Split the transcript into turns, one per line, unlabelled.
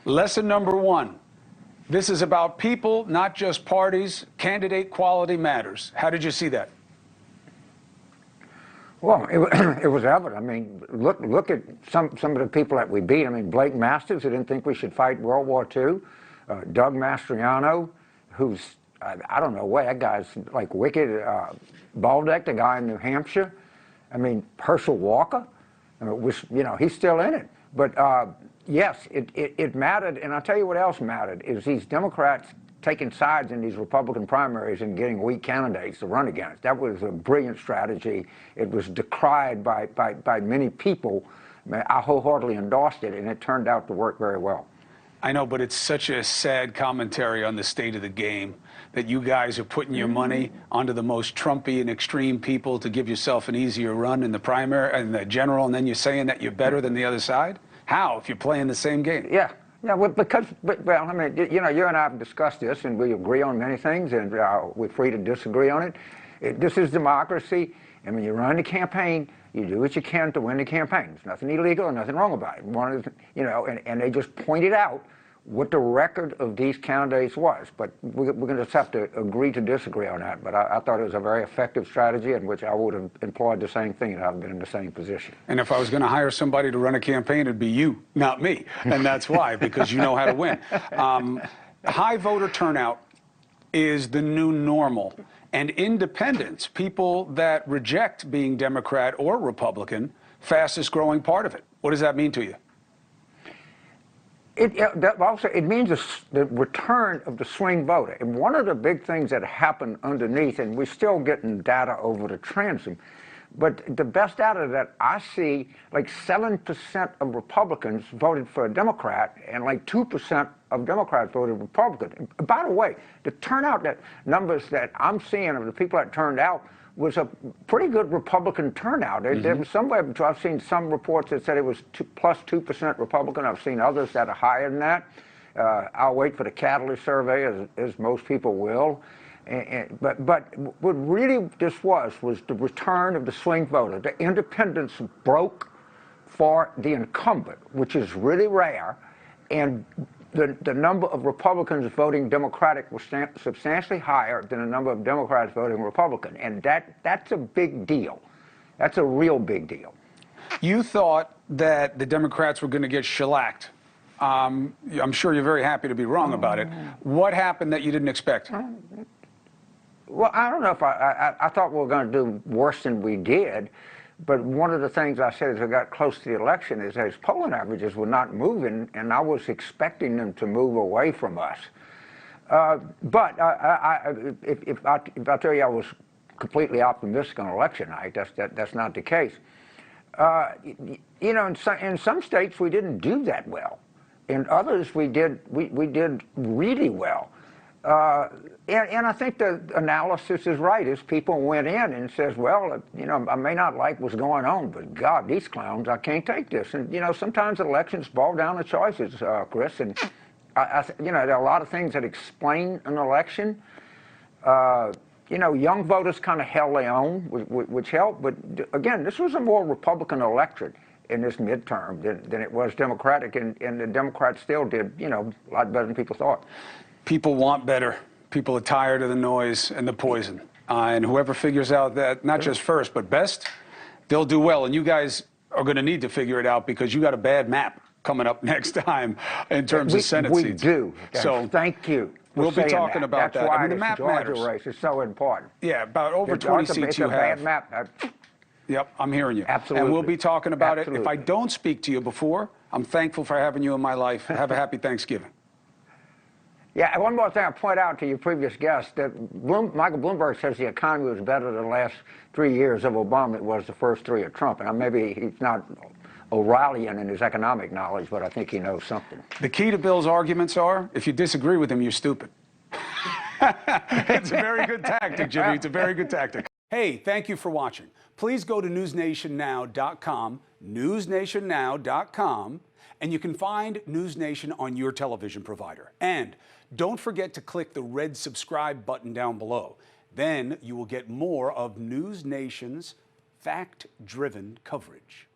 Lesson number one. This is about people, not just parties. Candidate quality matters. How did you see that?
Well, it was evident. I mean, look at some of the people that we beat. I mean, Blake Masters, who didn't think we should fight World War II. Doug Mastriano, who's, I don't know what, that guy's like wicked. Baldeck, the guy in New Hampshire. I mean, Herschel Walker, he's still in it. But yes, it mattered. And I'll tell you what else mattered, is these Democrats taking sides in these Republican primaries and getting weak candidates to run against. That was a brilliant strategy. It was decried by many people. I wholeheartedly endorsed it, and it turned out to work very well.
I know, but it's such a sad commentary on the state of the game that you guys are putting your money onto the most Trumpy and extreme people to give yourself an easier run in the primary and the general, and then you're saying that you're better than the other side? How, if you're playing the same game?
Yeah, well, I mean, you and I have discussed this, and we agree on many things, and we're free to disagree on it. This is democracy, and when you run the campaign, you do what you can to win the campaign. There's nothing illegal and nothing wrong about it. And they just pointed out what the record of these candidates was. But we're going to just have to agree to disagree on that. But I thought it was a very effective strategy in which I would have employed the same thing and I've been in the same position.
And if I was going to hire somebody to run a campaign, it'd be you, not me. And that's why, because you know how to win. High voter turnout is the new normal. And independents, people that reject being Democrat or Republican, fastest growing part of it. What does that mean to you?
It means the return of the swing voter. And one of the big things that happened underneath, and we're still getting data over the transom, but the best data that I see, like 7% of Republicans voted for a Democrat, and like 2% of Democrats voted Republican. And by the way, the turnout numbers that I'm seeing of the people that turned out was a pretty good Republican turnout. There was somewhere, I've seen some reports that said it was plus 2% Republican. I've seen others that are higher than that. I'll wait for the Catalyst survey, as most people will. But what really this was the return of the swing voter. The independents broke for the incumbent, which is really rare, and the number of Republicans voting Democratic was substantially higher than the number of Democrats voting Republican, and that's a big deal. That's a real big deal.
You thought that the Democrats were going to get shellacked. I'm sure you're very happy to be wrong about it. What happened that you didn't expect?
Well, I don't know if I thought we were going to do worse than we did, but one of the things I said as I got close to the election is that polling averages were not moving, and I was expecting them to move away from us. But if I tell you I was completely optimistic on election night, that's not the case. In some states we didn't do that well. In others we did really well. And I think the analysis is right. As people went in and says, well, I may not like what's going on, but God, these clowns, I can't take this. And sometimes elections boil down to choices, Chris. And there are a lot of things that explain an election. Young voters kind of held their own, which helped. But again, this was a more Republican electorate in this midterm than it was Democratic, and the Democrats still did, a lot better than people thought.
People want better. People are tired of the noise and the poison. And whoever figures out that, not just first, but best, they'll do well. And you guys are going to need to figure it out because you got a bad map coming up next time in terms of Senate seats.
We do. So thank you.
We'll be talking about that.
That's why
the map
Georgia
matters.
Race is so important.
Yeah, about over 20 seats you have.
It's a bad map.
Yep, I'm hearing you.
Absolutely.
And we'll be talking about
Absolutely.
it. If I don't speak to you before, I'm thankful for having you in my life. Have a happy Thanksgiving.
Yeah, and one more thing I'll point out to your previous guest, that Michael Bloomberg says the economy was better the last 3 years of Obama than it was the first 3 of Trump. And maybe he's not O'Reillyan in his economic knowledge, but I think he knows something.
The key to Bill's arguments are, if you disagree with him, you're stupid. It's a very good tactic, Jimmy. It's a very good tactic. Hey, thank you for watching. Please go to newsnationnow.com, newsnationnow.com, and you can find NewsNation on your television provider. And don't forget to click the red subscribe button down below. Then you will get more of NewsNation's fact-driven coverage.